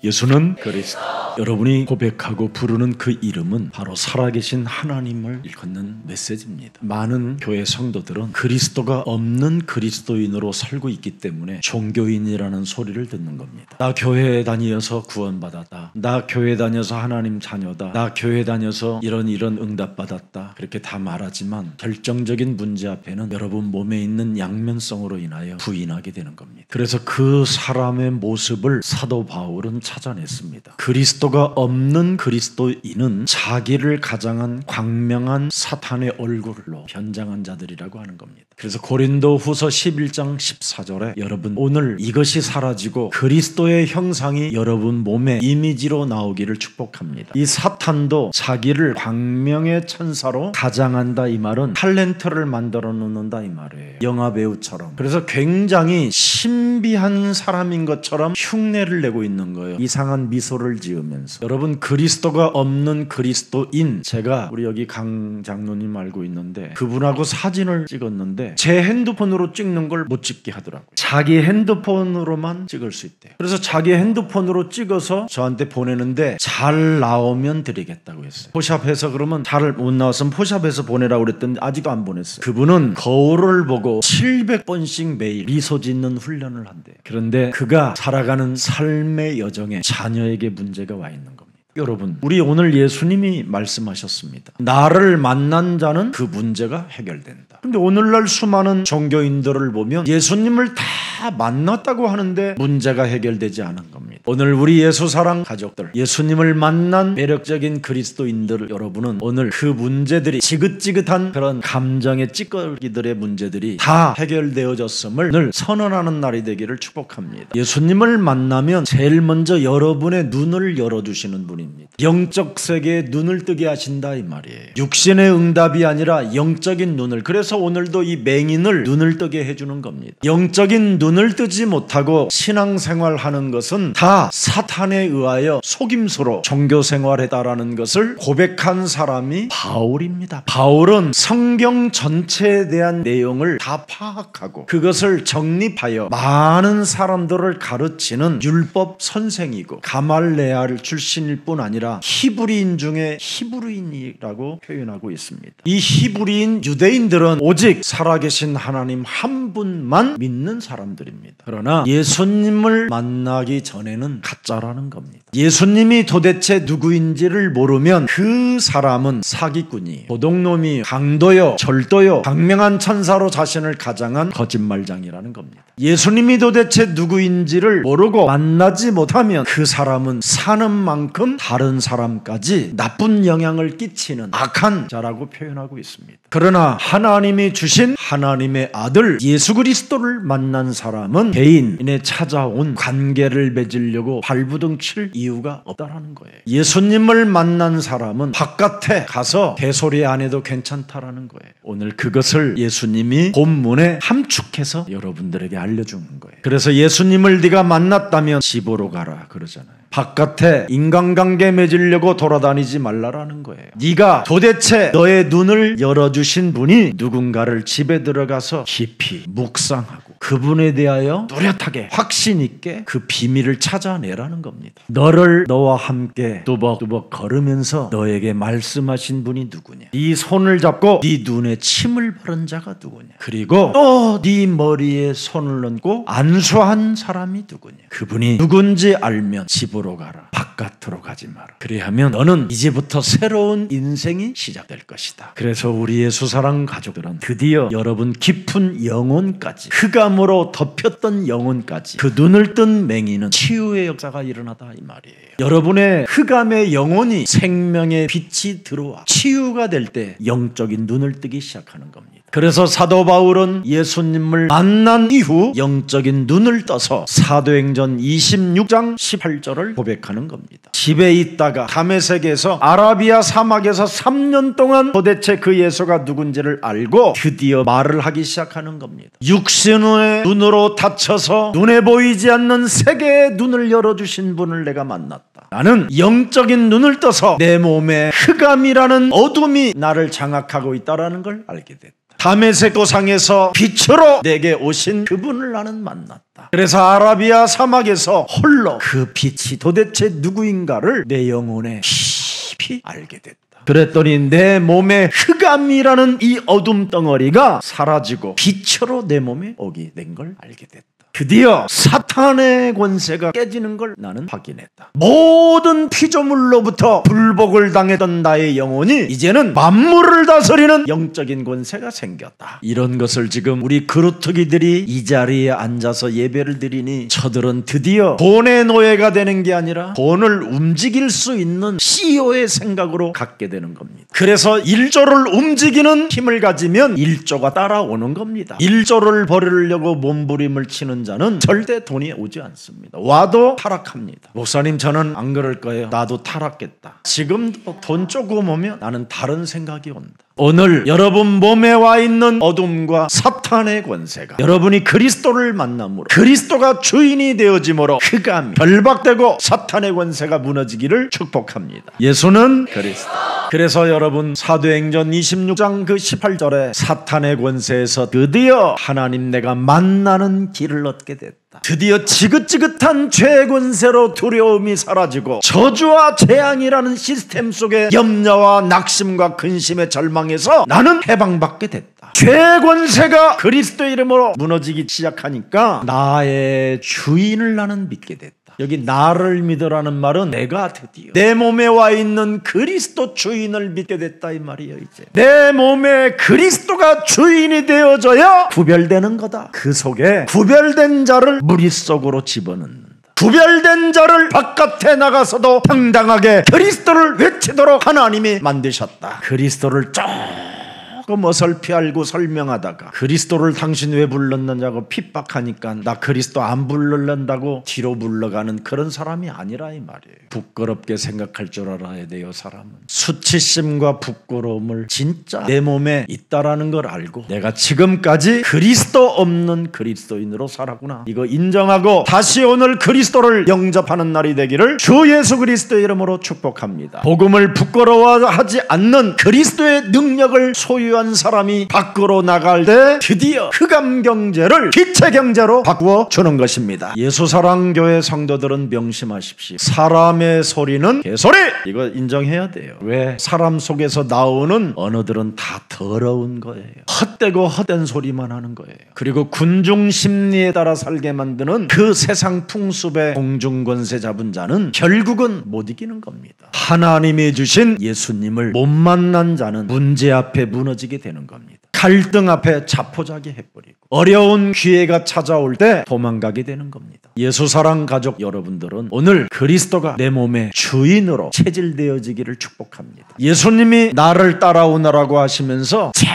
예수는 그리스도. 여러분이 고백하고 부르는 그 이름은 바로 살아계신 하나님을 일컫는 메시지입니다. 많은 교회 성도들은 그리스도가 없는 그리스도인으로 살고 있기 때문에 종교인이라는 소리를 듣는 겁니다. 나 교회에 다녀서 구원받았다. 나 교회 다녀서 하나님 자녀다. 나 교회 다녀서 이런 응답받았다. 그렇게 다 말하지만 결정적인 문제 앞에는 여러분 몸에 있는 양면성으로 인하여 부인하게 되는 겁니다. 그래서 그 사람의 모습을 사도 바울은 찾아냈습니다. 그리스도가 없는 그리스도인은 자기를 가장한 광명한 사탄의 얼굴로 변장한 자들이라고 하는 겁니다. 그래서 고린도후서 11장 14절에 여러분 오늘 이것이 사라지고 그리스도의 형상이 여러분 몸의 이미지로 나오기를 축복합니다. 이 사탄도 자기를 광명의 천사로 가장한다 이 말은 탤런트를 만들어 놓는다 이 말이에요. 영화배우처럼. 그래서 굉장히 신비한 사람인 것처럼 흉내를 내고 있는 거예요. 이상한 미소를 지으면서. 여러분 그리스도가 없는 그리스도인, 제가 우리 여기 강 장로님 알고 있는데 그분하고 사진을 찍었는데 제 핸드폰으로 찍는 걸 못 찍게 하더라고요. 자기 핸드폰으로만 찍을 수 있대요. 그래서 자기 핸드폰으로 찍어서 저한테 보내는데 잘 나오면 드리겠다고 했어요. 포샵해서 그러면 잘 못 나왔으면 포샵해서 보내라고 그랬더니 아직도 안 보냈어요. 그분은 거울을 보고 700번씩 매일 미소 짓는 훈련을 한대요. 그런데 그가 살아가는 삶의 여정에 자녀에게 문제가 와 있는 겁니다. 여러분, 우리 오늘 예수님이 말씀하셨습니다. 나를 만난 자는 그 문제가 해결된다. 근데 오늘날 수많은 종교인들을 보면 예수님을 다 만났다고 하는데 문제가 해결되지 않은 겁니다. 오늘 우리 예수사랑 가족들, 예수님을 만난 매력적인 그리스도인들 여러분은 오늘 그 문제들이 지긋지긋한 그런 감정의 찌꺼기들의 문제들이 다 해결되어졌음을 늘 선언하는 날이 되기를 축복합니다. 예수님을 만나면 제일 먼저 여러분의 눈을 열어주시는 분입니다. 영적 세계에 눈을 뜨게 하신다 이 말이에요. 육신의 응답이 아니라 영적인 눈을. 그래서 오늘도 이 맹인을 눈을 뜨게 해주는 겁니다. 영적인 눈을 뜨지 못하고 신앙생활하는 것은 다 사탄에 의하여 속임수로 종교생활했다라는 것을 고백한 사람이 바울입니다. 바울은 성경 전체에 대한 내용을 다 파악하고 그것을 정립하여 많은 사람들을 가르치는 율법 선생이고 가말레알 출신일 뿐 아니라 히브리인 중에 히브리인이라고 표현하고 있습니다. 이 히브리인 유대인들은 오직 살아계신 하나님 한 분만 믿는 사람들입니다. 그러나 예수님을 만나기 전에는 가짜라는 겁니다. 예수님이 도대체 누구인지를 모르면 그 사람은 사기꾼이에요. 도둑놈이 강도요, 절도요, 강명한 천사로 자신을 가장한 거짓말장이라는 겁니다. 예수님이 도대체 누구인지를 모르고 만나지 못하면 그 사람은 사는 만큼 다른 사람까지 나쁜 영향을 끼치는 악한 자라고 표현하고 있습니다. 그러나 하나님이 주신 하나님의 아들 예수 그리스도를 만난 사람은 개인에 찾아온 관계를 맺으려고 발부둥 칠 이유가 없다라는 거예요. 예수님을 만난 사람은 바깥에 가서 개소리 안 해도 괜찮다라는 거예요. 오늘 그것을 예수님이 본문에 함축해서 여러분들에게 알려주는 거예요. 그래서 예수님을 네가 만났다면 집으로 가라 그러잖아요. 바깥에 인간관계 맺으려고 돌아다니지 말라라는 거예요. 네가 도대체 너의 눈을 열어주신 분이 누군가를 집에 들어가서 깊이 묵상하고 그분에 대하여 뚜렷하게 확신 있게 그 비밀을 찾아내라는 겁니다. 너를 너와 함께 뚜벅뚜벅 걸으면서 너에게 말씀하신 분이 누구냐? 네 손을 잡고 네 눈에 침을 바른 자가 누구냐? 그리고 또 네 머리에 손을 얹고 안수한 사람이 누구냐? 그분이 누군지 알면 집으로 가라. 바깥으로 가지 마라. 그리하면 너는 이제부터 새로운 인생이 시작될 것이다. 그래서 우리 예수사랑 가족들은 드디어 여러분 깊은 영혼까지, 흑암으로 덮였던 영혼까지 그 눈을 뜬 맹인은 치유의 역사가 일어나다 이 말이에요. 여러분의 흑암의 영혼이 생명의 빛이 들어와 치유가 될 때 영적인 눈을 뜨기 시작하는 겁니다. 그래서 사도 바울은 예수님을 만난 이후 영적인 눈을 떠서 사도행전 26장 18절을 고백하는 겁니다. 집에 있다가 다메섹에서 아라비아 사막에서 3년 동안 도대체 그 예수가 누군지를 알고 드디어 말을 하기 시작하는 겁니다. 육신의 눈으로 다쳐서 눈에 보이지 않는 세계의 눈을 열어주신 분을 내가 만났다. 나는 영적인 눈을 떠서 내 몸에 흑암이라는 어둠이 나를 장악하고 있다는 걸 알게 됐다. 다메섹 도상에서 빛으로 내게 오신 그분을 나는 만났다. 그래서 아라비아 사막에서 홀로 그 빛이 도대체 누구인가를 내 영혼에 깊이 알게 됐다. 그랬더니 내 몸에 흑암이라는 이 어둠 덩어리가 사라지고 빛으로 내 몸에 오게 된 걸 알게 됐다. 드디어 사탄의 권세가 깨지는 걸 나는 확인했다. 모든 피조물로부터 불복을 당했던 나의 영혼이 이제는 만물을 다스리는 영적인 권세가 생겼다. 이런 것을 지금 우리 그루터기들이 이 자리에 앉아서 예배를 드리니 저들은 드디어 본의 노예가 되는 게 아니라 본을 움직일 수 있는 CEO의 생각으로 갖게 되는 겁니다. 그래서 1조를 움직이는 힘을 가지면 1조가 따라오는 겁니다. 1조를 벌이려고 몸부림을 치는 자는 절대 돈이 오지 않습니다. 와도 타락합니다. 목사님, 저는 안 그럴 거예요. 나도 타락했다. 지금도 돈 조금 오면 나는 다른 생각이 온다. 오늘 여러분 몸에 와 있는 어둠과 사탄의 권세가 여러분이 그리스도를 만남으로, 그리스도가 주인이 되어짐으로 흑암이 결박되고 사탄의 권세가 무너지기를 축복합니다. 예수는 그리스도. 그래서 여러분 사도행전 26장 그 18절에 사탄의 권세에서 드디어 하나님 내가 만나는 길을 얻게 됐다. 드디어 지긋지긋한 죄의 권세로 두려움이 사라지고 저주와 재앙이라는 시스템 속에 염려와 낙심과 근심의 절망에서 나는 해방받게 됐다. 죄의 권세가 그리스도 이름으로 무너지기 시작하니까 나의 주인을 나는 믿게 됐다. 여기 나를 믿으라는 말은 내가 드디어 내 몸에 와 있는 그리스도 주인을 믿게 됐다 이 말이에요. 이제 내 몸에 그리스도가 주인이 되어져야 구별되는 거다. 그 속에 구별된 자를 무리 속으로 집어넣는다. 구별된 자를 바깥에 나가서도 당당하게 그리스도를 외치도록 하나님이 만드셨다. 그리스도를 조금 어설피 알고 설명하다가 그리스도를 당신 왜 불렀느냐고 핍박하니까 나 그리스도 안 부르는다고 뒤로 물러가는 그런 사람이 아니라 이 말이에요. 부끄럽게 생각할 줄 알아야 돼요. 사람은 수치심과 부끄러움을 진짜 내 몸에 있다라는 걸 알고 내가 지금까지 그리스도 없는 그리스도인으로 살았구나, 이거 인정하고 다시 오늘 그리스도를 영접하는 날이 되기를 주 예수 그리스도의 이름으로 축복합니다. 복음을 부끄러워하지 않는 그리스도의 능력을 소유한 사람이 밖으로 나갈 때 드디어 흑암 경제를 빛의 경제로 바꾸어 주는 것입니다. 예수사랑교회 성도들은 명심하십시오. 사람의 소리는 개소리! 이거 인정해야 돼요. 왜? 사람 속에서 나오는 언어들은 다 더러운 거예요. 헛되고 헛된 소리만 하는 거예요. 그리고 군중 심리에 따라 살게 만드는 그 세상 풍습의 공중권세 잡은 자는 결국은 못 이기는 겁니다. 하나님이 주신 예수님을 못 만난 자는 문제 앞에 무너지게 되는 겁니다. 갈등 앞에 자포자기 해버리고 어려운 기회가 찾아올 때 도망가게 되는 겁니다. 예수사랑 가족 여러분들은 오늘 그리스도가 내 몸의 주인으로 체질되어지기를 축복합니다. 예수님이 나를 따라오너라고 하시면서 제일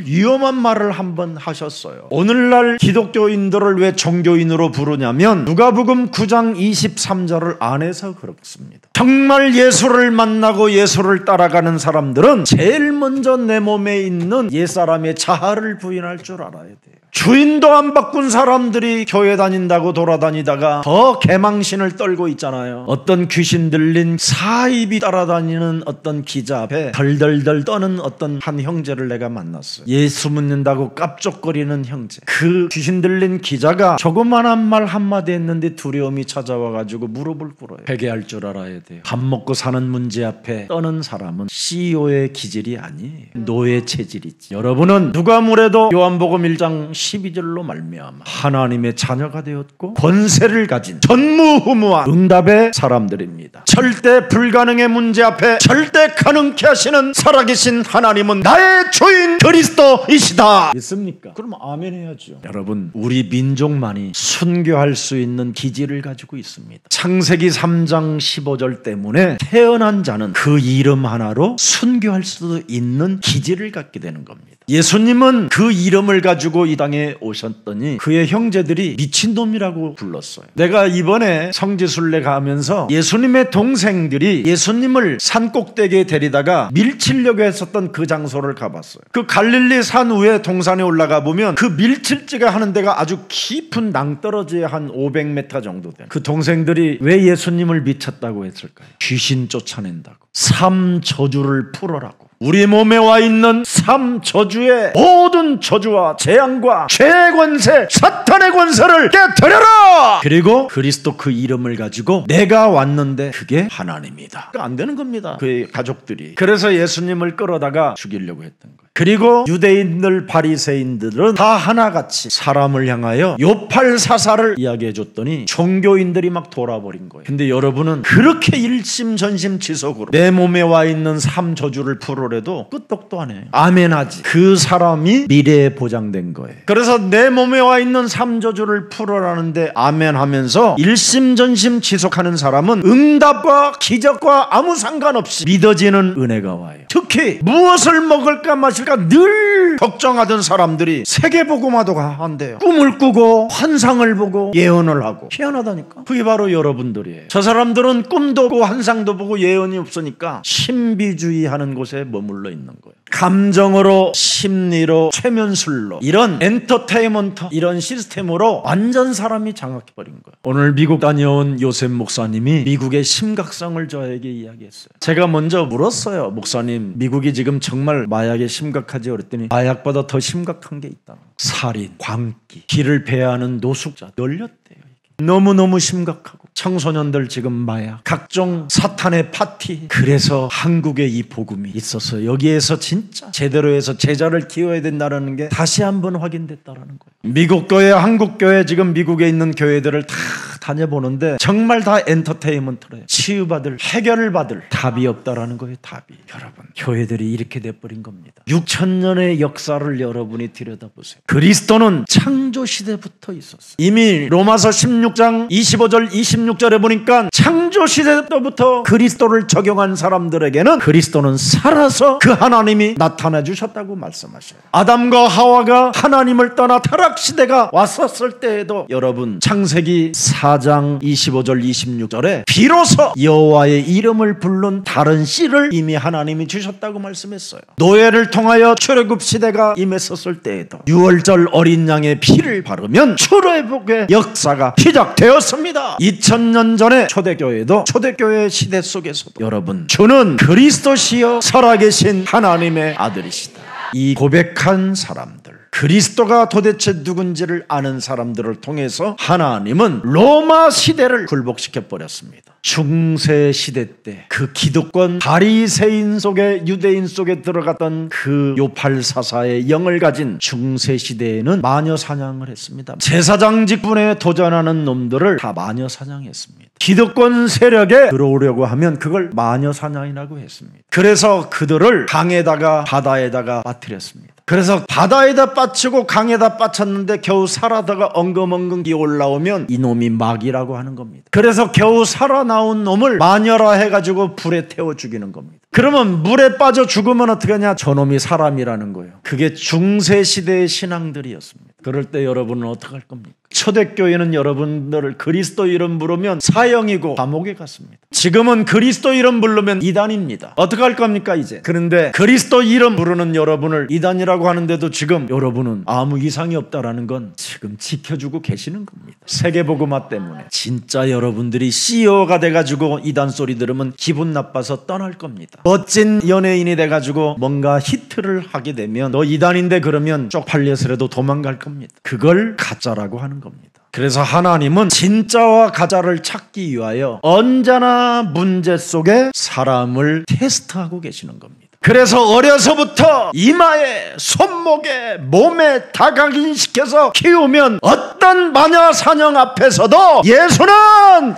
위험한 말을 한번 하셨어요. 오늘날 기독교인들을 왜 종교인으로 부르냐면 누가복음 9장 23절을 안 해서 그렇습니다. 정말 예수를 만나고 예수를 따라가는 사람들은 제일 먼저 내 몸에 있는 옛사람의 자아를 부인할 줄 알아야 돼요. 주인도 안 바꾼 사람들이 교회 다닌다고 돌아다니다가 더 개망신을 떨고 있잖아요. 어떤 귀신 들린 사입이 따라다니는 어떤 기자 앞에 덜덜덜 떠는 어떤 한 형제를 내가 만났어요. 예수 믿는다고 깝족거리는 형제. 그 귀신 들린 기자가 조그만한 말 한마디 했는데 두려움이 찾아와가지고 무릎을 꿇어요. 회개할 줄 알아야 돼요. 밥 먹고 사는 문제 앞에 떠는 사람은 CEO의 기질이 아니에요. 노예 체질이지. 여러분은 누가 뭐래도 요한복음 1장 12절로 말미암아 하나님의 자녀가 되었고 권세를 가진 전무후무한 응답의 사람들입니다. 절대 불가능의 문제 앞에 절대 가능케 하시는 살아계신 하나님은 나의 주인 그리스도이시다. 믿습니까? 그럼 아멘 해야죠. 여러분, 우리 민족만이 순교할 수 있는 기질을 가지고 있습니다. 창세기 3장 15절 때문에 태어난 자는 그 이름 하나로 순교할 수도 있는 기질을 갖게 되는 겁니다. 예수님은 그 이름을 가지고 이 땅에 오셨더니 그의 형제들이 미친놈이라고 불렀어요. 내가 이번에 성지순례 가면서 예수님의 동생들이 예수님을 산꼭대기에 데리다가 밀치려고 했었던 그 장소를 가봤어요. 그 갈릴리 산 위에 동산에 올라가 보면 그 밀칠지가 하는 데가 아주 깊은 낭떠러지에 한 500m 정도 되는, 그 동생들이 왜 예수님을 미쳤다고 했을까요? 귀신 쫓아낸다고, 삶 저주를 풀어라고. 우리 몸에 와 있는 3저주의 모든 저주와 재앙과 죄의 권세, 사탄의 권세를 깨뜨려라. 그리고 그리스도 그 이름을 가지고 내가 왔는데 그게 하나님이다. 안 되는 겁니다. 그의 가족들이. 그래서 예수님을 끌어다가 죽이려고 했던 거예요. 그리고 유대인들, 바리새인들은 다 하나같이 사람을 향하여 요팔사사를 이야기해 줬더니 종교인들이 막 돌아버린 거예요. 근데 여러분은 그렇게 일심전심지속으로 내 몸에 와 있는 3저주를 풀으래도 끄떡도 안 해요. 아멘하지. 그 사람이 미래에 보장된 거예요. 그래서 내 몸에 와 있는 3저주를 풀어라는데 아멘하면서 일심전심 지속하는 사람은 응답과 기적과 아무 상관없이 믿어지는 은혜가 와요. 특히 무엇을 먹을까 마실까 늘 걱정하던 사람들이 세계복음화도가 한대요. 꿈을 꾸고 환상을 보고 예언을 하고. 희한하다니까. 그게 바로 여러분들이에요. 저 사람들은 꿈도 보고 환상도 보고 예언이 없으니까 신비주의하는 곳에 머물러 있는 거예요. 감정으로, 심리로, 최면술로, 이런 엔터테인먼트, 이런 시스템으로 완전 사람이 장악해버린 거예요. 오늘 미국 다녀온 요셉 목사님이 미국의 심각성을 저에게 이야기했어요. 제가 먼저 물었어요. 목사님, 미국이 지금 정말 마약에 심각하지? 그랬더니 마약보다 더 심각한 게 있다. 살인, 광기, 길을 배회하는 노숙자 널렸대요. 너무너무 심각하고 청소년들 지금 마약, 각종 사탄의 파티. 그래서 한국에 이 복음이 있어서 여기에서 진짜 제대로 해서 제자를 키워야 된다는 게 다시 한번 확인됐다는 거예요. 미국 교회, 한국 교회, 지금 미국에 있는 교회들을 다 다녀보는데 정말 다 엔터테인먼트로 해요. 치유받을, 해결을 받을 답이 없다라는 거예요. 답이. 여러분, 교회들이 이렇게 돼버린 겁니다. 6,000년의 역사를 여러분이 들여다보세요. 그리스도는 창조시대부터 있었어요. 이미 로마서 16장 25절 26절에 보니까 창조시대 때부터 그리스도를 적용한 사람들에게는 그리스도는 살아서 그 하나님이 나타나 주셨다고 말씀하셔요. 아담과 하와가 하나님을 떠나 타락시대가 왔었을 때에도 여러분, 창세기 4장 25절 26절에 비로소 여호와의 이름을 부른 다른 씨를 이미 하나님이 주셨다고 말씀했어요. 노예를 통하여 출애굽 시대가 임했었을 때에도 6월절 어린 양의 피를 바르면 출애굽의 역사가 시작되었습니다. 2000년 전에 초대교회도 초대교회 시대 속에서도 여러분, 주는 그리스도시여 살아계신 하나님의 아들이시다. 이 고백한 사람들, 그리스도가 도대체 누군지를 아는 사람들을 통해서 하나님은 로마 시대를 굴복시켜 버렸습니다. 중세 시대 때 그 기득권 바리새인 속에, 유대인 속에 들어갔던 그 요팔사사의 영을 가진 중세 시대에는 마녀 사냥을 했습니다. 제사장 직분에 도전하는 놈들을 다 마녀 사냥했습니다. 기득권 세력에 들어오려고 하면 그걸 마녀 사냥이라고 했습니다. 그래서 그들을 강에다가 바다에다가 빠뜨렸습니다. 그래서 바다에다 빠치고 강에다 빠쳤는데 겨우 살아다가 엉금엉금 기어올라오면 이놈이 마귀라고 하는 겁니다. 그래서 겨우 살아나온 놈을 마녀라 해가지고 불에 태워 죽이는 겁니다. 그러면 물에 빠져 죽으면 어떻게 하냐? 저놈이 사람이라는 거예요. 그게 중세시대의 신앙들이었습니다. 그럴 때 여러분은 어떻게 할 겁니까? 초대교회는 여러분들을 그리스도 이름 부르면 사형이고 감옥에 갔습니다. 지금은 그리스도 이름 부르면 이단입니다. 어떻게 할 겁니까 이제? 그런데 그리스도 이름 부르는 여러분을 이단이라고 하는데도 지금 여러분은 아무 이상이 없다라는 건 지금 지켜주고 계시는 겁니다. 세계복음화 때문에. 진짜 여러분들이 CEO가 돼가지고 이단 소리 들으면 기분 나빠서 떠날 겁니다. 멋진 연예인이 돼가지고 뭔가 히트를 하게 되면 너 이단인데 그러면 쪽팔려서라도 도망갈 겁니다. 그걸 가짜라고 하는 겁니다. 그래서 하나님은 진짜와 가짜를 찾기 위하여 언제나 문제 속에 사람을 테스트하고 계시는 겁니다. 그래서 어려서부터 이마에, 손목에, 몸에 다 각인시켜서 키우면 어떤 마녀 사냥 앞에서도 예수는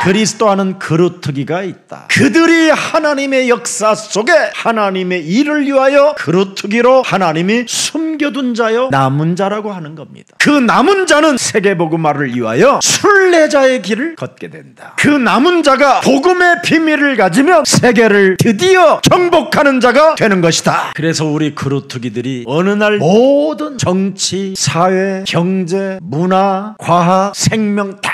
그리스도 하는 그루터기가 있다. 그들이 하나님의 역사 속에 하나님의 일을 위하여 그루터기로 하나님이 숨겨둔 자요 남은 자라고 하는 겁니다. 그 남은 자는 세계복음화를 위하여 순례자의 길을 걷게 된다. 그 남은 자가 복음의 비밀을 가지며 세계를 드디어 정복하는 자가 되는 것이다. 그래서 우리 그루터기들이 어느 날 모든 정치, 사회, 경제, 문화, 과학, 생명 다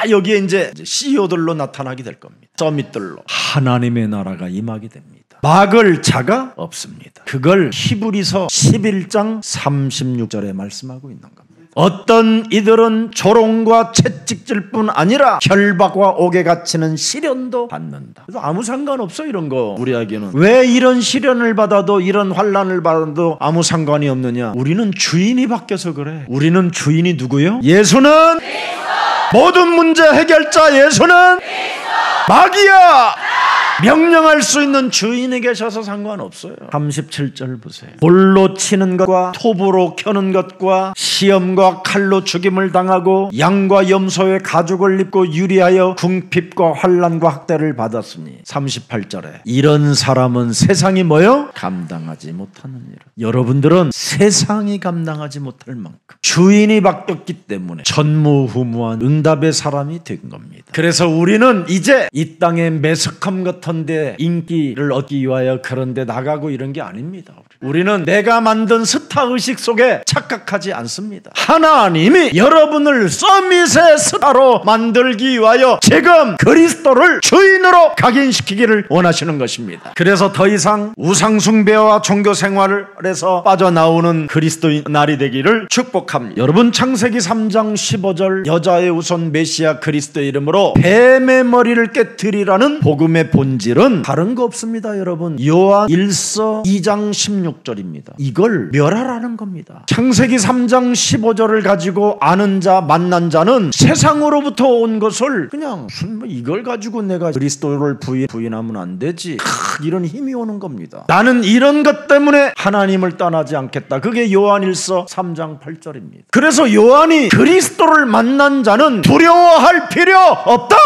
여기에 이제 CEO들로 나타나게 될 겁니다. 서밋들로 하나님의 나라가 임하게 됩니다. 막을 자가 없습니다. 그걸 히브리서 11장 36절에 말씀하고 있는 겁니다. 어떤 이들은 조롱과 채찍질 뿐 아니라 결박과 옥에 갇히는 시련도 받는다. 그래서 아무 상관없어 이런 거. 우리에게는 왜 이런 시련을 받아도 이런 환난을 받아도 아무 상관이 없느냐? 우리는 주인이 바뀌어서 그래. 우리는 주인이 누구요? 예수는 모든 문제 해결자. 예수는 마귀야. 명령할 수 있는 주인이 계셔서 상관없어요. 37절 보세요. 돌로 치는 것과 톱으로 켜는 것과 시험과 칼로 죽임을 당하고 양과 염소의 가죽을 입고 유리하여 궁핍과 환난과 학대를 받았으니 38절에 이런 사람은 세상이 뭐요? 감당하지 못하는 일. 여러분들은 세상이 감당하지 못할 만큼 주인이 바뀌었기 때문에 전무후무한 응답의 사람이 된 겁니다. 그래서 우리는 이제 이 땅의 매석함 같은 데 인기를 얻기 위하여 그런데 나가고 이런 게 아닙니다. 우리는 내가 만든 스타의식 속에 착각하지 않습니다. 하나님이 여러분을 서밋의 스타로 만들기 위하여 지금 그리스도를 주인으로 각인시키기를 원하시는 것입니다. 그래서 더 이상 우상숭배와 종교생활에서 빠져나오는 그리스도인 날이 되기를 축복합니다. 여러분, 창세기 3장 15절 여자의 우선 메시아 그리스도의 이름으로 뱀의 머리를 깨뜨리라는 복음의 본질은 다른 거 없습니다. 여러분, 요한 1서 2장 16절입니다. 이걸 멸하라는 겁니다. 창세기 3장 15절을 가지고 아는 자, 만난 자는 세상으로부터 온 것을 그냥 이걸 가지고 내가 그리스도를 부인하면 안 되지, 이런 힘이 오는 겁니다. 나는 이런 것 때문에 하나님을 떠나지 않겠다. 그게 요한 1서 3장 8절입니다. 그래서 요한이 그리스도를 만난 자는 두려워할 필요 없다.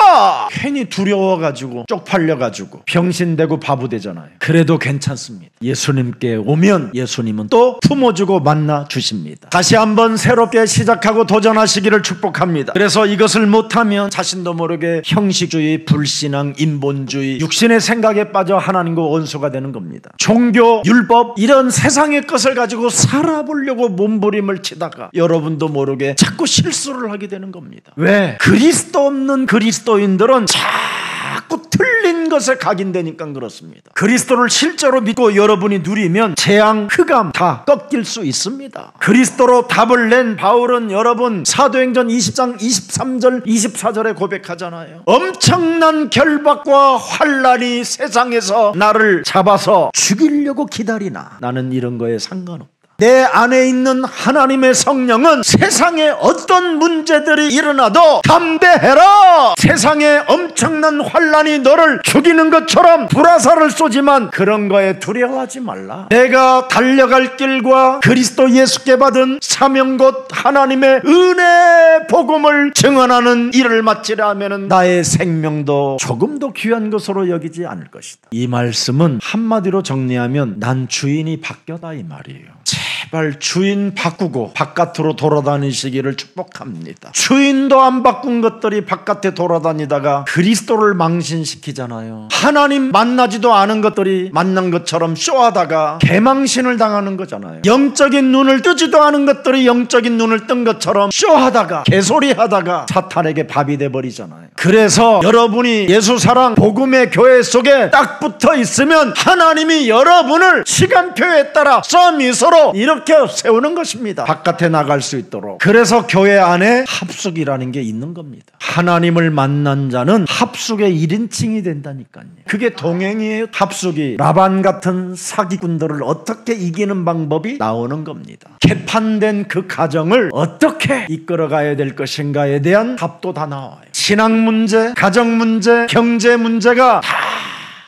괜히 두려워가지고 쪽팔려가지고 병신되고 바보 되잖아요. 그래도 괜찮습니다. 예수님께 오면 예수님은 또 품어주고 만나 주십니다. 다시 한번 새롭게 시작하고 도전하시기를 축복합니다. 그래서 이것을 못하면 자신도 모르게 형식주의, 불신앙, 인본주의, 육신의 생각에 빠져 하나님과 원수가 되는 겁니다. 종교, 율법 이런 세상의 것을 가지고 살아보려고 몸부림을 치다가 여러분도 모르게 자꾸 실수를 하게 되는 겁니다. 왜? 그리스도 없는 그리스도인들은 자꾸 틀린 것에 각인되니까 그렇습니다. 그리스도를 실제로 믿고 여러분이 누리면 재앙, 흑암 다 꺾일 수 있습니다. 그리스도로 답을 낸 바울은 여러분 사도행전 20장 23절 24절에 고백하잖아요. 엄청난 결박과 환난이 세상에서 나를 잡아서 죽이려고 기다리나 나는 이런 거에 상관없다. 내 안에 있는 하나님의 성령은 세상에 어떤 문제들이 일어나도 담대해라. 세상에 엄청난 환난이 너를 죽이는 것처럼 불화살을 쏘지만 그런 거에 두려워하지 말라. 내가 달려갈 길과 그리스도 예수께 받은 사명 곧 하나님의 은혜 복음을 증언하는 일을 마치려 하면 나의 생명도 조금도 귀한 것으로 여기지 않을 것이다. 이 말씀은 한마디로 정리하면 난 주인이 바뀌었다 이 말이에요. 제발 주인 바꾸고 바깥으로 돌아다니시기를 축복합니다. 주인도 안 바꾼 것들이 바깥에 돌아다니다가 그리스도를 망신시키잖아요. 하나님 만나지도 않은 것들이 만난 것처럼 쇼하다가 개망신을 당하는 거잖아요. 영적인 눈을 뜨지도 않은 것들이 영적인 눈을 뜬 것처럼 쇼하다가 개소리하다가 사탄에게 밥이 돼버리잖아요. 그래서 여러분이 예수사랑 복음의 교회 속에 딱 붙어 있으면 하나님이 여러분을 시간표에 따라 서밋으로 이렇게 세우는 것입니다. 바깥에 나갈 수 있도록. 그래서 교회 안에 합숙이라는 게 있는 겁니다. 하나님을 만난 자는 합숙의 1인칭이 된다니까요. 그게 동행이에요. 합숙이 라반 같은 사기꾼들을 어떻게 이기는 방법이 나오는 겁니다. 개판된 그 가정을 어떻게 이끌어가야 될 것인가에 대한 답도 다 나와요. 신앙 문제, 가정 문제, 경제 문제가 다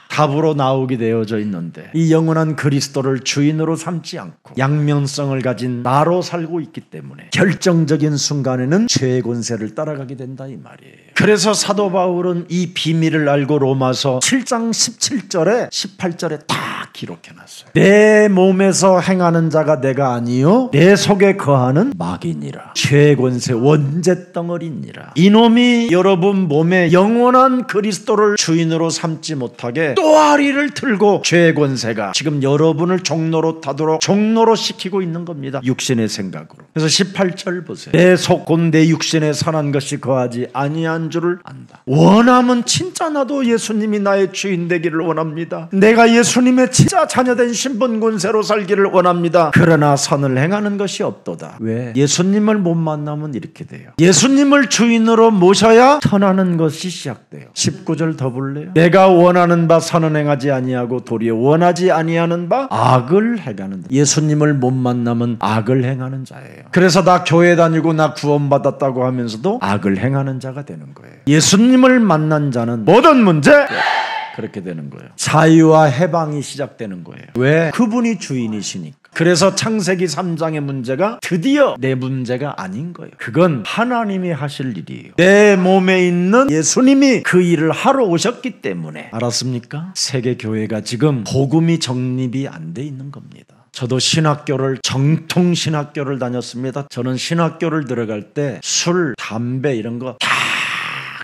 답으로 나오게 되어져 있는데 이 영원한 그리스도를 주인으로 삼지 않고 양면성을 가진 나로 살고 있기 때문에 결정적인 순간에는 죄의 권세를 따라가게 된다 이 말이에요. 그래서 사도 바울은 이 비밀을 알고 로마서 7장 17절에 18절에 다 기록해놨어요. 내 몸에서 행하는 자가 내가 아니요 내 속에 거하는 마귀니라. 죄의 권세 원죄덩어리니라. 이놈이 여러분 몸에 영원한 그리스도를 주인으로 삼지 못하게 또 쪼아리를 들고 죄의 권세가 지금 여러분을 종로로 타도록 종로로 시키고 있는 겁니다. 육신의 생각으로. 그래서 18절 보세요. 내 속 곧 내 육신에 선한 것이 거하지 아니한 줄을 안다. 원함은 진짜 나도 예수님이 나의 주인 되기를 원합니다. 내가 예수님의 진짜 자녀된 신분 권세로 살기를 원합니다. 그러나 선을 행하는 것이 없도다. 왜? 예수님을 못 만나면 이렇게 돼요. 예수님을 주인으로 모셔야 선하는 것이 시작돼요. 19절 더 볼래요? 내가 원하는 바 선은 행하지 아니하고 도리어 원하지 아니하는 바 악을 행하는다. 예수님을 못 만나면 악을 행하는 자예요. 그래서 나 교회 다니고 나 구원받았다고 하면서도 악을 행하는 자가 되는 거예요. 예수님을 만난 자는 모든 문제 그렇게 되는 거예요. 자유와 해방이 시작되는 거예요. 왜? 그분이 주인이시니까. 그래서 창세기 3장의 문제가 드디어 내 문제가 아닌 거예요. 그건 하나님이 하실 일이에요. 내 몸에 있는 예수님이 그 일을 하러 오셨기 때문에. 알았습니까? 세계교회가 지금 복음이 정립이 안 돼 있는 겁니다. 저도 신학교를 정통 신학교를 다녔습니다. 저는 신학교를 들어갈 때 술, 담배 이런 거 다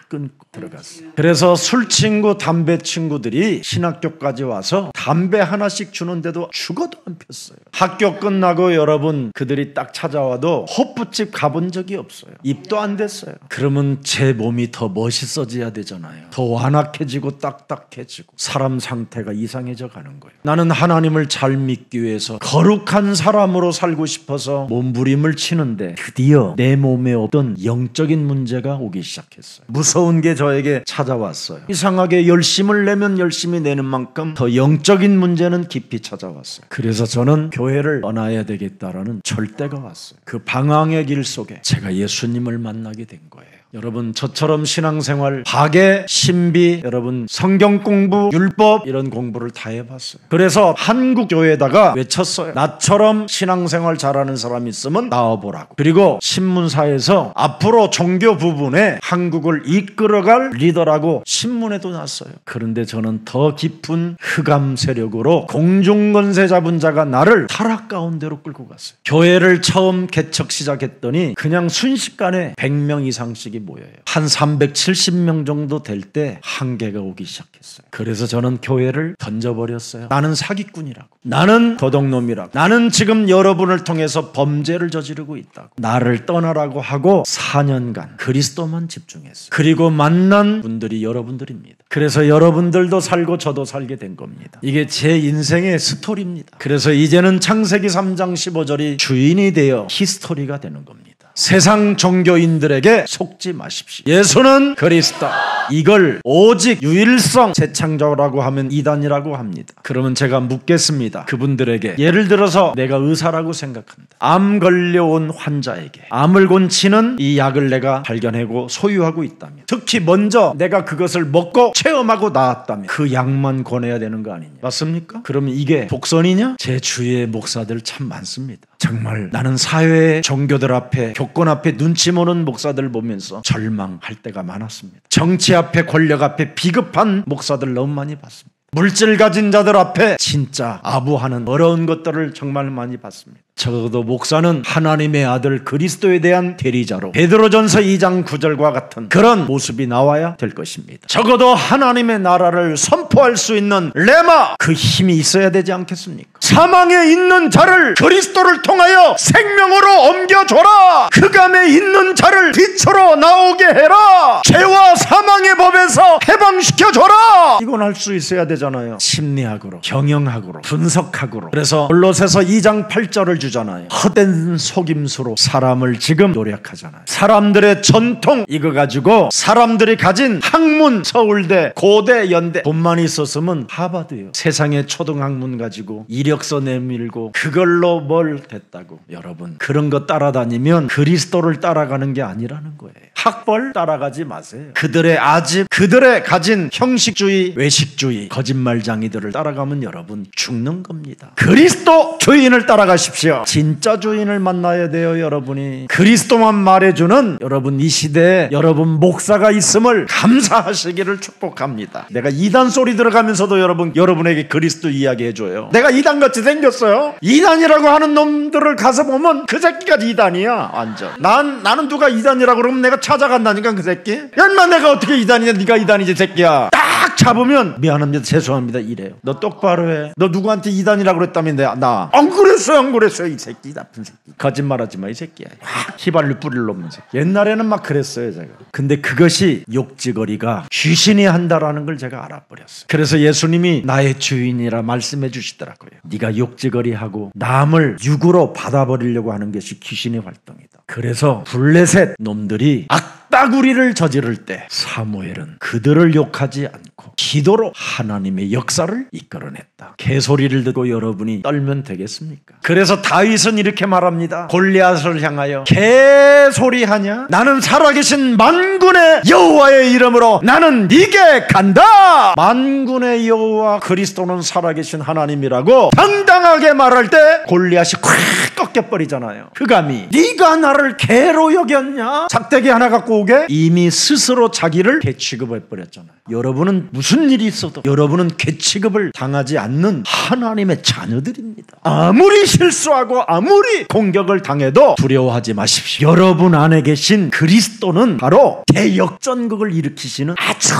끊고 들어갔어요. 그래서 술 친구, 담배 친구들이 신학교까지 와서 담배 하나씩 주는데도 죽어도 안 폈어요. 학교 끝나고 여러분 그들이 딱 찾아와도 호프집 가본 적이 없어요. 입도 안 됐어요. 그러면 제 몸이 더 멋있어져야 되잖아요. 더 완악해지고 딱딱해지고 사람 상태가 이상해져 가는 거예요. 나는 하나님을 잘 믿기 위해서 거룩한 사람으로 살고 싶어서 몸부림을 치는데 드디어 내 몸에 어떤 영적인 문제가 오기 시작했어요. 무서운 게 저에게 찾아왔어요. 이상하게 열심을 내면 열심히 내는 만큼 더 영적인 문제는 깊이 찾아왔어요. 그래서 저는 교회를 떠나야 되겠다라는 절대가 왔어요. 그 방황의 길 속에 제가 예수님을 만나게 된 거예요. 여러분 저처럼 신앙생활, 박애, 신비, 여러분 성경 공부, 율법 이런 공부를 다 해봤어요. 그래서 한국 교회에다가 외쳤어요. 나처럼 신앙생활 잘하는 사람이 있으면 나와보라고. 그리고 신문사에서 앞으로 종교 부분에 한국을 이끌어갈 리더라고 신문에도 났어요. 그런데 저는 더 깊은 흑암 세력으로 공중권세 잡은 자가 나를 타락 가운데로 끌고 갔어요. 교회를 처음 개척 시작했더니 그냥 순식간에 100명 이상씩이 모여요. 한 370명 정도 될 때 한계가 오기 시작했어요. 그래서 저는 교회를 던져버렸어요. 나는 사기꾼이라고. 나는 도둑놈이라고. 나는 지금 여러분을 통해서 범죄를 저지르고 있다고. 나를 떠나라고 하고 4년간 그리스도만 집중했어요. 그리고 만난 분들이 여러분들입니다. 그래서 여러분들도 살고 저도 살게 된 겁니다. 이게 제 인생의 스토리입니다. 그래서 이제는 창세기 3장 15절이 주인이 되어 히스토리가 되는 겁니다. 세상 종교인들에게 속지 마십시오. 예수는 그리스도. 이걸 오직 유일성 재창조라고 하면 이단이라고 합니다. 그러면 제가 묻겠습니다. 그분들에게 예를 들어서 내가 의사라고 생각한다. 암 걸려온 환자에게 암을 고치는 이 약을 내가 발견하고 소유하고 있다면, 특히 먼저 내가 그것을 먹고 체험하고 나았다면 그 약만 권해야 되는 거 아니냐? 맞습니까? 그러면 이게 독선이냐? 제 주위에 목사들 참 많습니다. 정말 나는 사회의 종교들 앞에, 교권 앞에 눈치 보는 목사들 보면서 절망할 때가 많았습니다. 정치 앞에, 권력 앞에 비겁한 목사들 너무 많이 봤습니다. 물질 가진 자들 앞에 진짜 아부하는 어려운 것들을 정말 많이 봤습니다. 적어도 목사는 하나님의 아들 그리스도에 대한 대리자로 베드로전서 2장 9절과 같은 그런 모습이 나와야 될 것입니다. 적어도 하나님의 나라를 선포할 수 있는 레마, 그 힘이 있어야 되지 않겠습니까? 사망에 있는 자를 그리스도를 통하여 생명으로 옮겨줘라. 흑암에 있는 자를 빛으로 나오게 해라. 죄와 사망의 법에서 해방시켜줘라. 이건 할 수 있어야 되잖아요. 심리학으로, 경영학으로, 분석학으로. 그래서 골로새서 2장 8절을 주잖아요. 헛된 속임수로 사람을 지금 노력하잖아요. 사람들의 전통 이거 가지고 사람들이 가진 학문, 서울대, 고대, 연대, 돈만 있었으면 하버드요. 세상의 초등학문 가지고 이력서 내밀고 그걸로 뭘 됐다고. 여러분 그런 거 따라다니면 그리스도를 따라가는 게 아니라는 거예요. 학벌 따라가지 마세요. 그들의 아집, 그들의 가진 형식주의, 외식주의, 거짓말장이들을 따라가면 여러분 죽는 겁니다. 그리스도 주인을 따라가십시오. 진짜 주인을 만나야 돼요. 여러분이 그리스도만 말해주는 여러분 이 시대에 여러분 목사가 있음을 감사하시기를 축복합니다. 내가 이단 소리 들어가면서도 여러분에게 그리스도 이야기해줘요. 내가 이단같이 생겼어요. 이단이라고 하는 놈들을 가서 보면 그 새끼가 이단이야. 완전. 나는 누가 이단이라고 그러면 내가 찾아간다니까 그 새끼. 얼마 내가 어떻게 이단이냐. 네가 이단이지 새끼야. 딱 잡으면 미안합니다, 죄송합니다 이래요. 너 똑바로 해. 너 누구한테 이단이라고 그랬다며. 나 안 그랬어요, 안 그랬어요. 이 새끼, 나쁜 새끼. 거짓말하지 마, 이 새끼야. 휘발유 뿌릴 놈 새끼. 옛날에는 막 그랬어요 제가. 근데 그것이 욕지거리가 귀신이 한다라는 걸 제가 알아버렸어요. 그래서 예수님이 나의 주인이라 말씀해 주시더라고요. 네가 욕지거리하고 남을 육으로 받아버리려고 하는 것이 귀신의 활동이다. 그래서 블레셋 놈들이 악다구리를 저지를 때 사무엘은 그들을 욕하지 않고 기도로 하나님의 역사를 이끌어냈다. 개소리를 듣고 여러분이 떨면 되겠습니까? 그래서 다윗은 이렇게 말합니다. 골리앗을 향하여 개소리하냐? 나는 살아계신 만군의 여호와의 이름으로 나는 네게 간다. 만군의 여호와 그리스도는 살아계신 하나님이라고 당당하게 말할 때 골리앗이 콱 꺾여버리잖아요. 흑암이 네가 나를 개로 여겼냐? 작대기 하나 갖고 오게? 이미 스스로 자기를 개 취급해버렸잖아요. 여러분은 무슨 일이 있어도 여러분은 개 취급을 당하지 않는 하나님의 자녀들입니다. 아무리 실수하고 아무리 공격을 당해도 두려워하지 마십시오. 여러분 안에 계신 그리스도는 바로 대역전극을 일으키시는 아주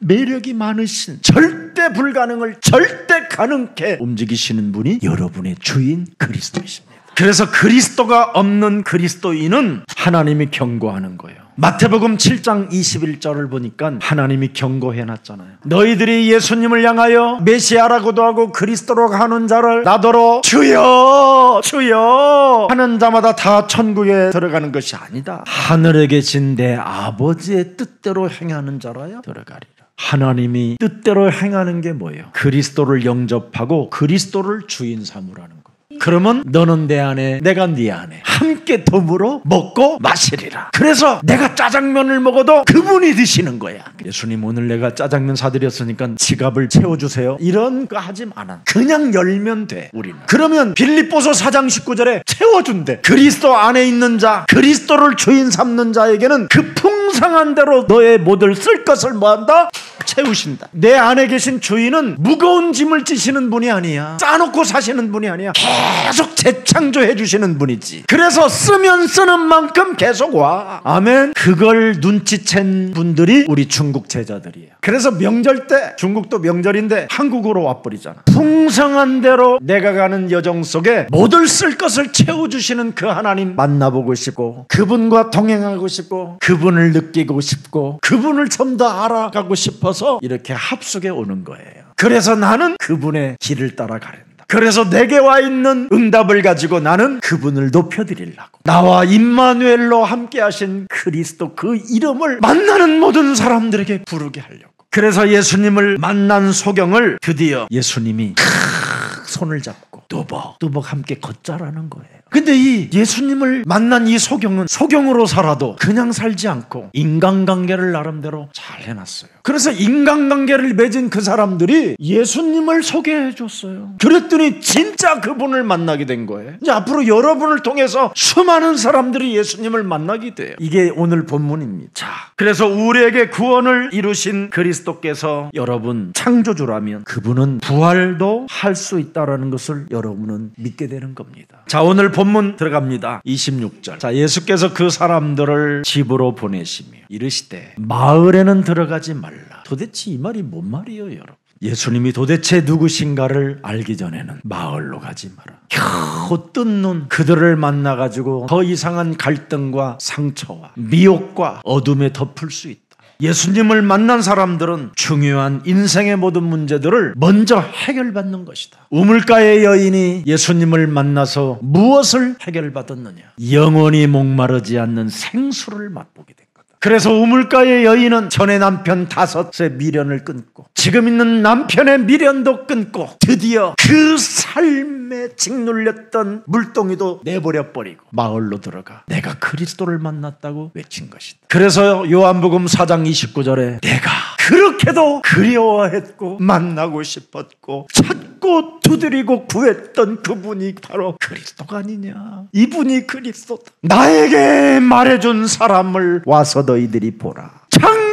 매력이 많으신, 절대 불가능을 절대 가능케 움직이시는 분이 여러분의 주인 그리스도이십니다. 그래서 그리스도가 없는 그리스도인은 하나님이 경고하는 거예요. 마태복음 7장 21절을 보니까 하나님이 경고해놨잖아요. 너희들이 예수님을 향하여 메시아라고도 하고 그리스도라고 하는 자를 나더러 주여 주여 하는 자마다 다 천국에 들어가는 것이 아니다. 하늘에 계신 내 아버지의 뜻대로 행하는 자라야 들어가리라. 하나님이 뜻대로 행하는 게 뭐예요? 그리스도를 영접하고 그리스도를 주인 삼으라는 거예요. 그러면 너는 내 안에 내가 네 안에 함께 더불어 먹고 마시리라. 그래서 내가 짜장면을 먹어도 그분이 드시는 거야. 예수님 오늘 내가 짜장면 사드렸으니까 지갑을 채워주세요 이런 거 하지 마라. 그냥 열면 돼. 우리는 그러면 빌립보서 4장 19절에 채워준대. 그리스도 안에 있는 자, 그리스도를 주인 삼는 자에게는 그 풍성한 대로 너의 모든 쓸 것을 뭐한다? 채우신다. 내 안에 계신 주인은 무거운 짐을 지시는 분이 아니야. 싸놓고 사시는 분이 아니야. 계속 재창조해 주시는 분이지. 그래서 쓰면 쓰는 만큼 계속 와. 아멘. 그걸 눈치챈 분들이 우리 중국 제자들이에요. 그래서 명절 때, 중국도 명절인데 한국으로 와버리잖아. 풍성한 대로 내가 가는 여정 속에 모든 쓸 것을 채워주시는 그 하나님 만나보고 싶고, 그분과 동행하고 싶고, 그분을 느끼고 싶고, 그분을 좀 더 알아가고 싶어서 이렇게 합숙에 오는 거예요. 그래서 나는 그분의 길을 따라가려. 그래서 내게 와 있는 응답을 가지고 나는 그분을 높여드리려고, 나와 임마누엘로 함께 하신 그리스도 그 이름을 만나는 모든 사람들에게 부르게 하려고. 그래서 예수님을 만난 소경을 드디어 예수님이 손을 잡고 뚜벅뚜벅 함께 걷자라는 거예요. 근데 이 예수님을 만난 이 소경은 소경으로 살아도 그냥 살지 않고 인간관계를 나름대로 잘 해놨어요. 그래서 인간관계를 맺은 그 사람들이 예수님을 소개해 줬어요. 그랬더니 진짜 그분을 만나게 된 거예요. 이제 앞으로 여러분을 통해서 수많은 사람들이 예수님을 만나게 돼요. 이게 오늘 본문입니다. 자, 그래서 우리에게 구원을 이루신 그리스도께서 여러분 창조주라면 그분은 부활도 할 수 있다라는 것을 여러분은 믿게 되는 겁니다. 자, 오늘 본문 들어갑니다. 26절. 자, 예수께서 그 사람들을 집으로 보내시며 이르시되 마을에는 들어가지 말라. 도대체 이 말이 뭔 말이에요, 여러분? 예수님이 도대체 누구신가를 알기 전에는 마을로 가지 마라. 겨우 뜬 눈 그들을 만나가지고 더 이상한 갈등과 상처와 미혹과 어둠에 덮을 수 있다. 예수님을 만난 사람들은 중요한 인생의 모든 문제들을 먼저 해결받는 것이다. 우물가의 여인이 예수님을 만나서 무엇을 해결받았느냐? 영원히 목마르지 않는 생수를 맛보게 된 거다. 그래서 우물가의 여인은 전에 남편 5의 미련을 끊고 지금 있는 남편의 미련도 끊고 드디어 그 삶에 짓눌렸던 물동이도 내버려버리고 마을로 들어가 내가 그리스도를 만났다고 외친 것이다. 그래서 요한복음 4장 29절에 내가 그렇게도 그리워했고 만나고 싶었고 찾고 두드리고 구했던 그분이 바로 그리스도가 아니냐. 이분이 그리스도다. 나에게 말해준 사람을 와서 너희들이 보라.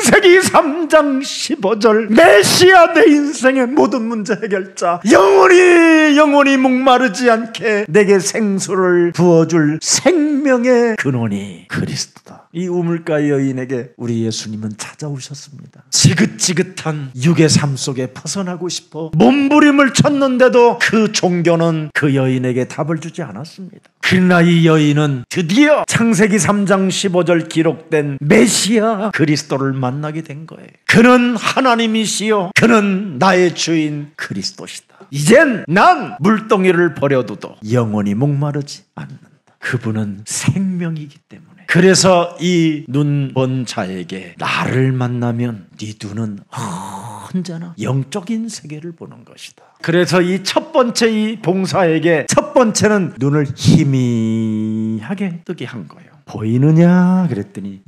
창세기 3장 15절 메시아 내 인생의 모든 문제 해결자, 영원히 목마르지 않게 내게 생수를 부어줄 생명의 근원이 그리스도다. 이 우물가 여인에게 우리 예수님은 찾아오셨습니다. 지긋지긋한 육의 삶 속에 벗어나고 싶어 몸부림을 쳤는데도 그 종교는 그 여인에게 답을 주지 않았습니다. 그러나 이 여인은 드디어 창세기 3장 15절 기록된 메시아 그리스도를 만나게 된 거예요. 그는 하나님이시요 그는 나의 주인 그리스도시다. 이젠 난 물동이를 버려둬도 영원히 목마르지 않는다. 그분은 생명이기 때문에. 그래서 이 눈 먼 자에게 나를 만나면 네 눈은 언제나 영적인 세계를 보는 것이다. 그래서 이 첫 번째 이 봉사에게 첫 번째는 눈을 희미하게 뜨게 한 거예요. 보이느냐 그랬더니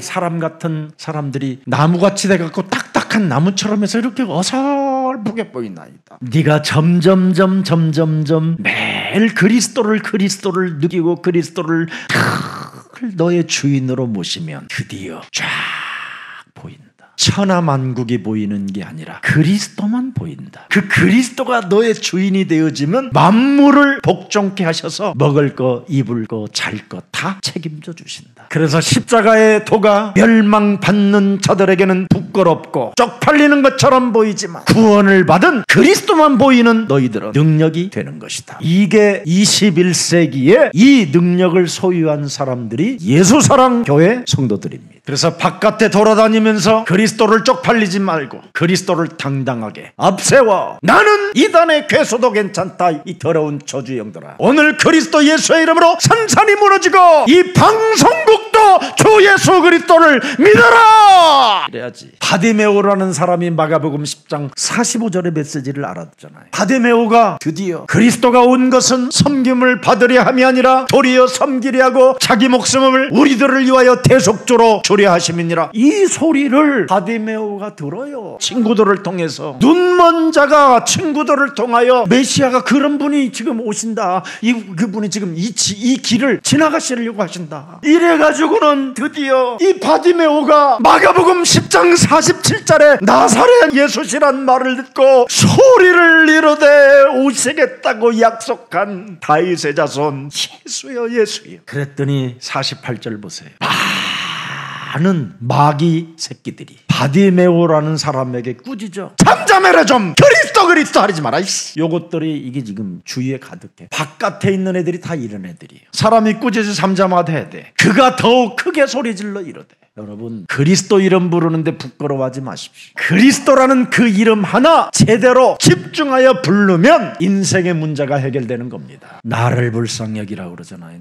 사람 같은 사람들이 나무같이 돼갖고 딱딱한 나무처럼 해서 이렇게 어설프게 보이나이다. 네가 점점 매일 그리스도를 느끼고 그리스도를 너의 주인으로 모시면 드디어 쫙 보인다. 천하만국이 보이는 게 아니라 그리스도만 보인다. 그 그리스도가 너의 주인이 되어지면 만물을 복종케 하셔서 먹을 거, 입을 거, 잘 거 다 책임져 주신다. 그래서 십자가의 도가 멸망받는 자들에게는 부끄럽고 쪽팔리는 것처럼 보이지만 구원을 받은 그리스도만 보이는 너희들은 능력이 되는 것이다. 이게 21세기에 이 능력을 소유한 사람들이 예수사랑교회 성도들입니다. 그래서 바깥에 돌아다니면서 그리스도를 쪽팔리지 말고 그리스도를 당당하게 앞세워 나는 이단의 괴수도 괜찮다. 이 더러운 저주 영들아, 오늘 그리스도 예수의 이름으로 산산이 무너지고 이 방송국도 주 예수 그리스도를 믿어라. 그래야지. 바디메오라는 사람이 마가복음 10장 45절의 메시지를 알았잖아요. 바디메오가 드디어 그리스도가 온 것은 섬김을 받으려 함이 아니라 도리어 섬기려 하고 자기 목숨을 우리들을 위하여 대속조로 주려 하심이니라. 이 소리를 바디메오가 들어요. 친구들을 통해서. 눈먼 자가 친구들을 통하여 메시아가 그런 분이 지금 오신다. 그분이 지금 이 길을 지나가시려고 하신다. 이래가지고는 드디어 이 바디메오가 마가복음 10장 47절에 나사렛 예수시란 말을 듣고 소리를 이르되 오시겠다고 약속한 다윗의 자손 예수여 예수여. 그랬더니 48절 보세요. 많은 마귀 새끼들이 바디메오라는 사람에게 꾸짖어. 잠잠해라 좀. 그리스도 하지 마라. 요것들이 이게 지금 주위에 가득해. 바깥에 있는 애들이 다 이런 애들이에요. 사람이 꾸짖어 잠잠하게 해야 돼. 그가 더욱 크게 소리질러 이러대. 여러분, 그리스도 이름 부르는데 부끄러워하지 마십시오. 그리스도라는 그 이름 하나 제대로 집중하여 부르면 인생의 문제가 해결되는 겁니다. 나를 불쌍히 여기라고 그러잖아요.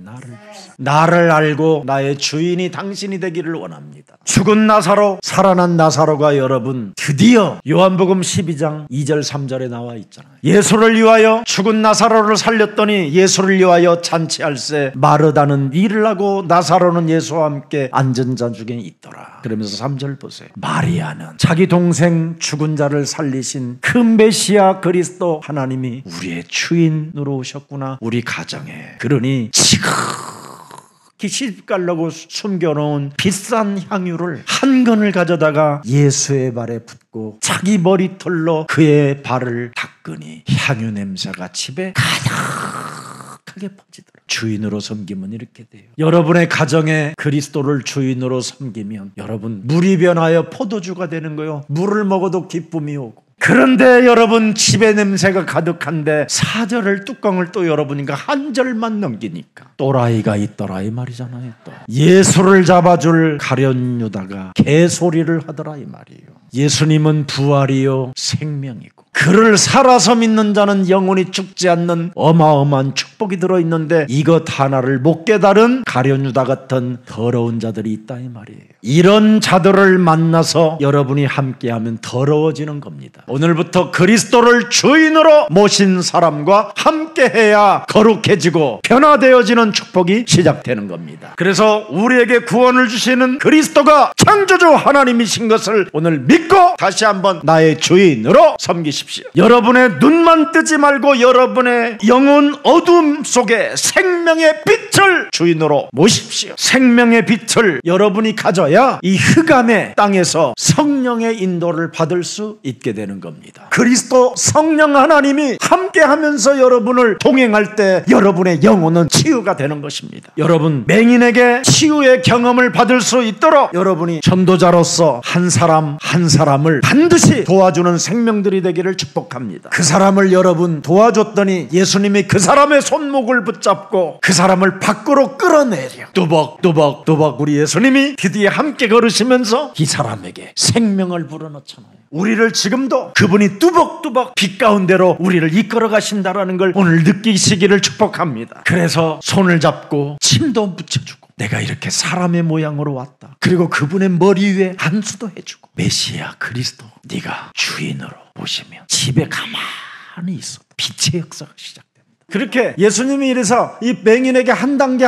나를 알고 나의 주인이 당신이 되기를 원합니다. 죽은 나사로 살아난 나사로가 여러분 드디어 요한복음 12장 2절 3절에 나와 있잖아요. 예수를 위하여 죽은 나사로를 살렸더니 예수를 위하여 잔치할세 마르다는 일을 하고 나사로는 예수와 함께 앉은 자 중에 있더라. 그러면서 3절 보세요. 마리아는 자기 동생 죽은 자를 살리신 그 메시아 그리스도 하나님이 우리의 주인으로 오셨구나. 우리 가정에. 그러니 지극히 시집가려고 숨겨놓은 비싼 향유를 한 건을 가져다가 예수의 발에 붓고 자기 머리털로 그의 발을 닦으니 향유 냄새가 집에 가득하게 퍼지더라. 주인으로 섬기면 이렇게 돼요. 여러분의 가정에 그리스도를 주인으로 섬기면 여러분 물이 변하여 포도주가 되는 거예요. 물을 먹어도 기쁨이 오고. 그런데 여러분 집에 냄새가 가득한데 4절을 뚜껑을 또 열어보니까 한 절만 넘기니까 또라이가 있더라 이 말이잖아요. 또 예수를 잡아줄 가룟 유다가 개소리를 하더라 이 말이에요. 예수님은 부활이요 생명이고 그를 살아서 믿는 자는 영원히 죽지 않는 어마어마한 축복이 들어있는데 이것 하나를 못 깨달은 가룟 유다 같은 더러운 자들이 있다 이 말이에요. 이런 자들을 만나서 여러분이 함께하면 더러워지는 겁니다. 오늘부터 그리스도를 주인으로 모신 사람과 함께해야 거룩해지고 변화되어지는 축복이 시작되는 겁니다. 그래서 우리에게 구원을 주시는 그리스도가 창조주 하나님이신 것을 오늘 믿고 다시 한번 나의 주인으로 섬기시 보십시오. 여러분의 눈만 뜨지 말고 여러분의 영혼 어둠 속에 생명의 빛을 주인으로 모십시오. 생명의 빛을 여러분이 가져야 이 흑암의 땅에서 성령의 인도를 받을 수 있게 되는 겁니다. 그리스도 성령 하나님이 함께하면서 여러분을 동행할 때 여러분의 영혼은 치유가 되는 것입니다. 여러분, 맹인에게 치유의 경험을 받을 수 있도록 여러분이 전도자로서 한 사람 한 사람을 반드시 도와주는 생명들이 되기를 축복합니다. 그 사람을 여러분 도와줬더니 예수님이 그 사람의 손목을 붙잡고 그 사람을 밖으로 끌어내려 뚜벅뚜벅 우리 예수님이 드디어 함께 걸으시면서 이 사람에게 생명을 불어넣잖아요. 우리를 지금도 그분이 뚜벅뚜벅 빛 가운데로 우리를 이끌어 가신다라는 걸 오늘 느끼시기를 축복합니다. 그래서 손을 잡고 침도 묻혀주고 내가 이렇게 사람의 모양으로 왔다. 그리고 그분의 머리 위에 안수도 해주고 메시아 그리스도 네가 주인으로 모시면 집에 가만히 있어도 빛의 역사가 시작됩니다. 그렇게 예수님이 이래서 이 맹인에게 한 단계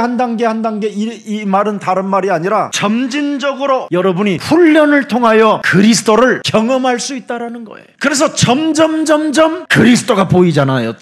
이 말은 다른 말이 아니라 점진적으로 여러분이 훈련을 통하여 그리스도를 경험할 수 있다는 거예요. 그래서 점점 그리스도가 보이잖아요.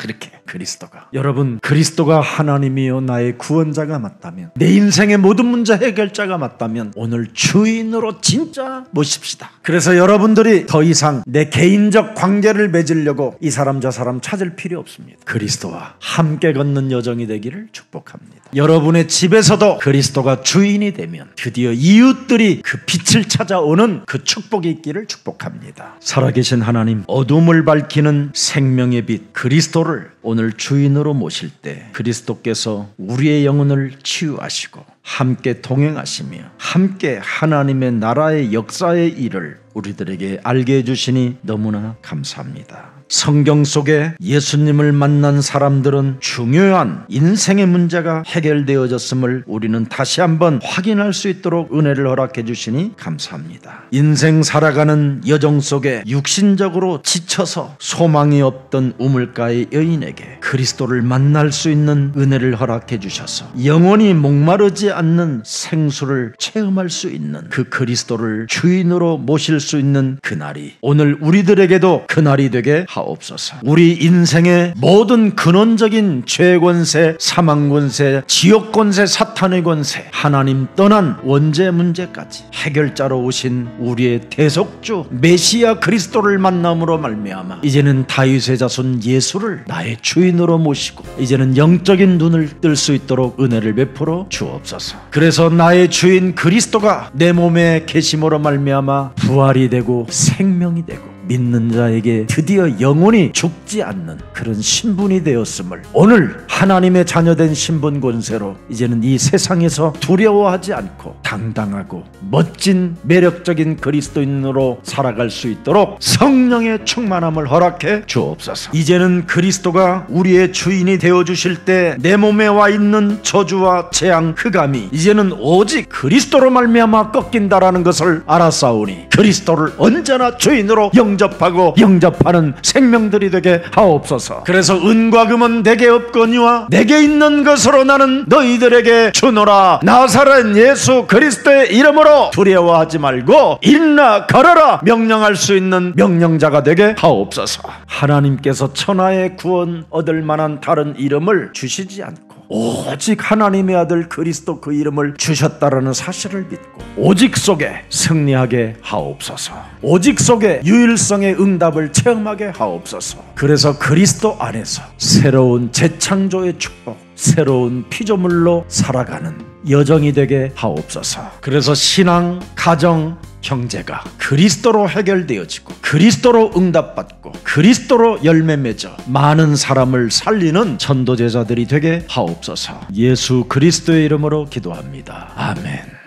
이렇게 그리스도가, 여러분, 그리스도가 하나님이요 나의 구원자가 맞다면, 내 인생의 모든 문제 해결자가 맞다면 오늘 주인으로 진짜 모십시다. 그래서 여러분들이 더 이상 내 개인적 관계를 맺으려고 이 사람 저 사람 찾을 필요 없습니다. 그리스도와 함께 걷는 여정이 되기를 축복합니다. 여러분의 집에서도 그리스도가 주인이 되면 드디어 이웃들이 그 빛을 찾아오는 그 축복이 있기를 축복합니다. 살아계신 하나님, 어둠을 밝히는 생명의 빛 그리스도를 오늘 주인으로 모실 때 그리스도께서 우리의 영혼을 치유하시고 함께 동행하시며 함께 하나님의 나라의 역사의 일을 우리들에게 알게 해주시니 너무나 감사합니다. 성경 속에 예수님을 만난 사람들은 중요한 인생의 문제가 해결되어졌음을 우리는 다시 한번 확인할 수 있도록 은혜를 허락해 주시니 감사합니다. 인생 살아가는 여정 속에 육신적으로 지쳐서 소망이 없던 우물가의 여인에게 그리스도를 만날 수 있는 은혜를 허락해 주셔서 영원히 목마르지 않는 생수를 체험할 수 있는 그 그리스도를 주인으로 모실 수 있는 그날이 오늘 우리들에게도 그날이 되게 하옵소서. 우리 인생의 모든 근원적인 죄 권세, 사망 권세, 지옥 권세, 사탄의 권세, 하나님 떠난 원죄 문제까지 해결자로 오신 우리의 대속주 메시아 그리스도를 만남으로 말미암아 이제는 다윗의 자손 예수를 나의 주인으로 모시고 이제는 영적인 눈을 뜰 수 있도록 은혜를 베풀어 주옵소서. 그래서 나의 주인 그리스도가 내 몸에 계심으로 말미암아 부활이 되고 생명이 되고 믿는 자에게 드디어 영원히 죽지 않는 그런 신분이 되었음을 오늘 하나님의 자녀된 신분 권세로 이제는 이 세상에서 두려워하지 않고 당당하고 멋진 매력적인 그리스도인으로 살아갈 수 있도록 성령의 충만함을 허락해 주옵소서. 이제는 그리스도가 우리의 주인이 되어주실 때 내 몸에 와 있는 저주와 재앙 흑암이 이제는 오직 그리스도로 말미암아 꺾인다라는 것을 알았사오니 그리스도를 언제나 주인으로 영접하고 영접하는 생명들이 되게 하옵소서. 그래서 은과 금은 내게 없거니와 내게 있는 것으로 나는 너희들에게 주노라. 나사렛 예수 그리스도의 이름으로 두려워하지 말고 일어나 걸어라 명령할 수 있는 명령자가 되게 하옵소서. 하나님께서 천하의 구원 얻을 만한 다른 이름을 주시지 않고 오직 하나님의 아들 그리스도 그 이름을 주셨다라는 사실을 믿고 오직 속에 승리하게 하옵소서. 오직 속에 유일성의 응답을 체험하게 하옵소서. 그래서 그리스도 안에서 새로운 재창조의 축복, 새로운 피조물로 살아가는 여정이 되게 하옵소서. 그래서 신앙, 가정, 경제가 그리스도로 해결되어지고 그리스도로 응답받고 그리스도로 열매 맺어 많은 사람을 살리는 전도제자들이 되게 하옵소서. 예수 그리스도의 이름으로 기도합니다. 아멘.